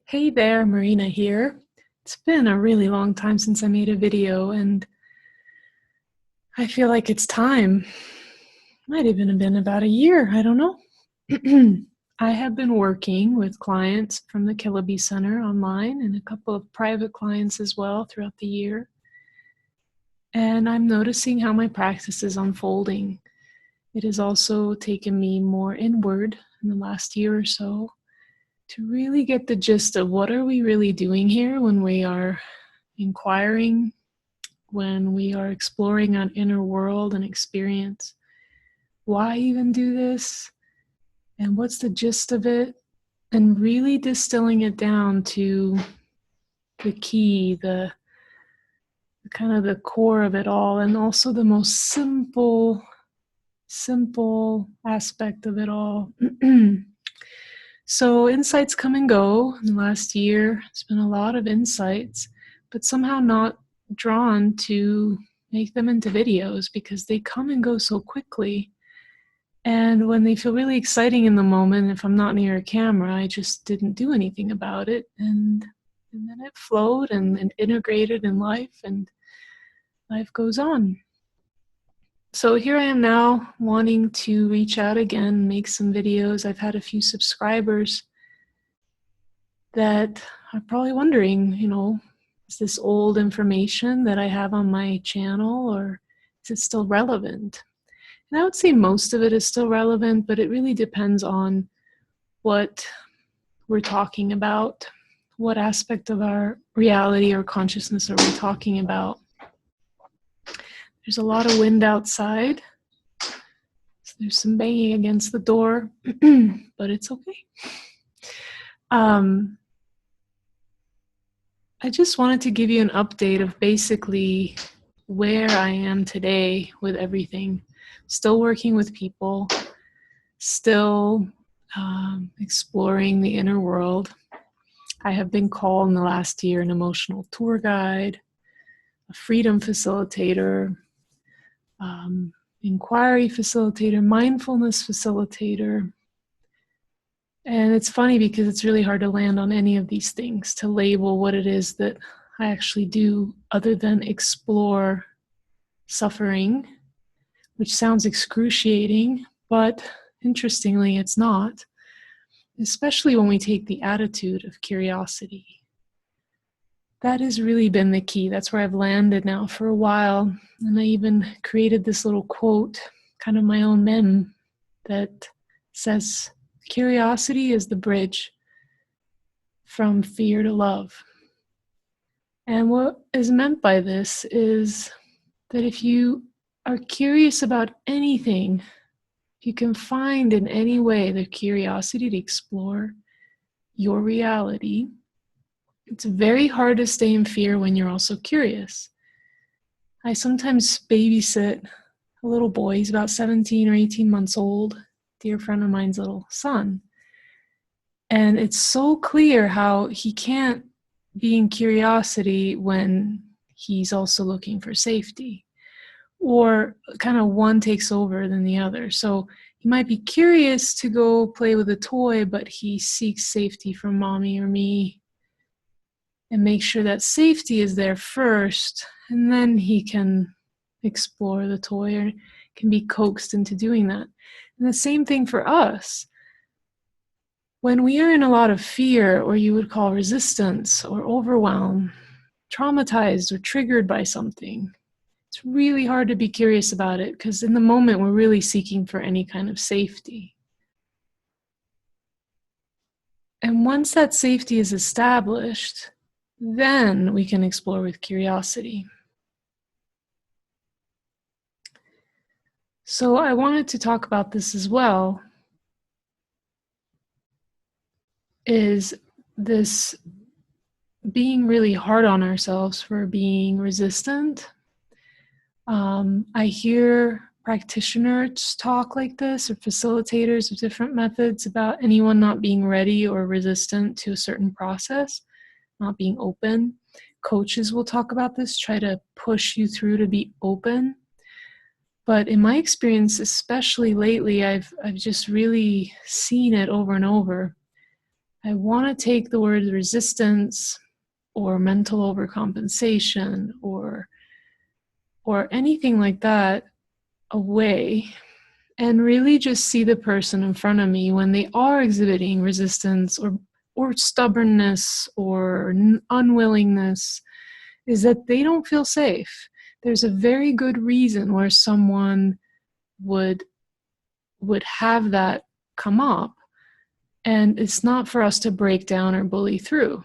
Hey there, Marina here. It's been a really long time since I made a video, and I feel like it's time. Might even have been about a year, I don't know. I have been working with clients from the Killaby Center online and a couple of private clients as well throughout the year. And I'm noticing how my practice is unfolding. It has also taken me more inward in the last year or so to really get the gist of what are we really doing here when we are inquiring, when we are exploring an inner world and experience. Why even do this? And what's the gist of it? And really distilling it down to the key, the kind of the core of it all, and also the most simple aspect of it all. So insights come and go. In the last year, it's been a lot of insights, but somehow not drawn to make them into videos because they come and go so quickly. And when they feel really exciting in the moment, if I'm not near a camera, I just didn't do anything about it. And then it flowed and integrated in life, and life goes on. So here I am now wanting to reach out again, make some videos. I've had a few subscribers that are probably wondering, is this old information that I have on my channel, or is it still relevant? And I would say most of it is still relevant, but it really depends on what we're talking about. What aspect of our reality or consciousness are we talking about? There's a lot of wind outside. So there's some banging against the door, but it's okay. I just wanted to give you an update of basically where I am today with everything. Still working with people, still exploring the inner world. I have been called in the last year an emotional tour guide, a freedom facilitator, inquiry facilitator, mindfulness facilitator. And it's funny because it's really hard to land on any of these things, to label what it is that I actually do other than explore suffering, which sounds excruciating, but interestingly, it's not, especially when we take the attitude of curiosity. That has really been the key. That's where I've landed now for a while. And I even created this little quote, kind of my own meme, that says, curiosity is the bridge from fear to love. And what is meant by this is that if you are curious about anything, if you can find in any way the curiosity to explore your reality, it's very hard to stay in fear when you're also curious. I sometimes babysit a little boy. He's about 17 or 18 months old, dear friend of mine's little son. And it's so clear how he can't be in curiosity when he's also looking for safety, or kind of one takes over than the other. So he might be curious to go play with a toy, but he seeks safety from mommy or me and make sure that safety is there first, and then he can explore the toy or can be coaxed into doing that. And the same thing for us. When we are in a lot of fear, or you would call resistance or overwhelm, traumatized or triggered by something, it's really hard to be curious about it because in the moment we're really seeking for any kind of safety. And once that safety is established, then we can explore with curiosity. So I wanted to talk about this as well, is this being really hard on ourselves for being resistant. I hear practitioners talk like this, or facilitators of different methods, about anyone not being ready or resistant to a certain process, not being open. Coaches will talk about this, try to push you through to be open. But in my experience, especially lately, I've just really seen it over and over. I want to take the word resistance or mental overcompensation or anything like that away, and really just see the person in front of me when they are exhibiting resistance or stubbornness or unwillingness, is that they don't feel safe. There's a very good reason where someone would have that come up, and it's not for us to break down or bully through.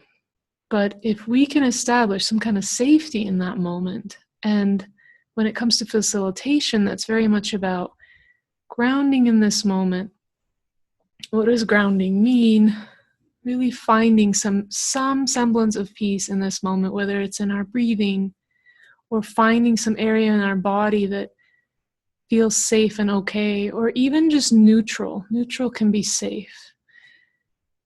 But if we can establish some kind of safety in that moment, and when it comes to facilitation, that's very much about grounding in this moment. What does grounding mean? Really finding some semblance of peace in this moment, whether it's in our breathing or finding some area in our body that feels safe and okay, or even just neutral. Neutral can be safe.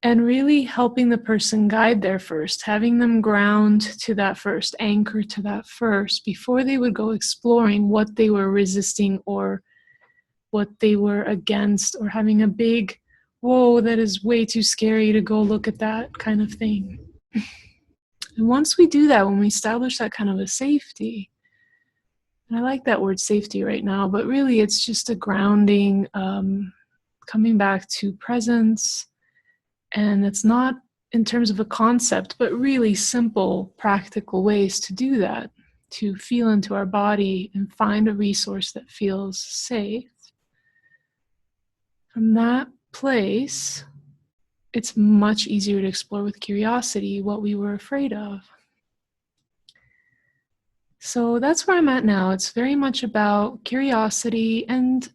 And really helping the person guide there first, having them ground to that first, anchor to that first, before they would go exploring what they were resisting or what they were against, or having a big, whoa, that is way too scary to go look at that kind of thing. And once we do that, when we establish that kind of a safety, and I like that word safety right now, but really it's just a grounding, coming back to presence. And it's not in terms of a concept, but really simple, practical ways to do that, to feel into our body and find a resource that feels safe. From that place, it's much easier to explore with curiosity what we were afraid of. So that's where I'm at now. It's very much about curiosity, and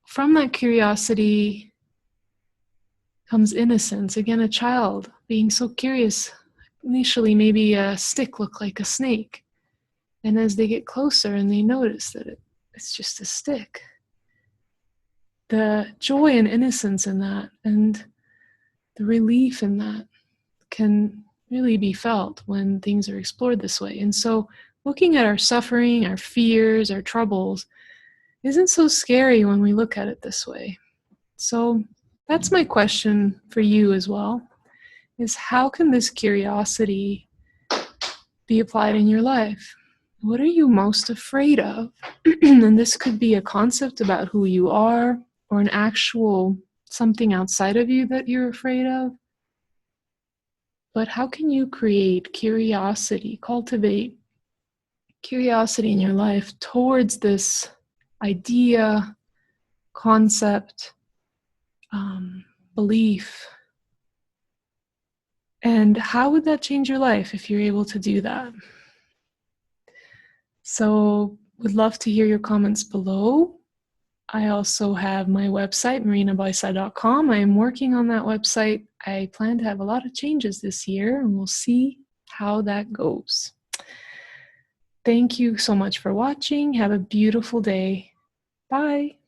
from that curiosity comes innocence. Again, a child being so curious. Initially, maybe a stick looked like a snake. And as they get closer and they notice that it's just a stick, the joy and innocence in that and the relief in that can really be felt when things are explored this way. And so looking at our suffering, our fears, our troubles isn't so scary when we look at it this way. So that's my question for you as well, is how can this curiosity be applied in your life? What are you most afraid of? And this could be a concept about who you are, or an actual something outside of you that you're afraid of. But how can you create curiosity, cultivate curiosity in your life towards this idea, concept, belief? And how would that change your life if you're able to do that? So would love to hear your comments below. I also have my website, marinabajszar.com. I am working on that website. I plan to have a lot of changes this year, and we'll see how that goes. Thank you so much for watching. Have a beautiful day. Bye.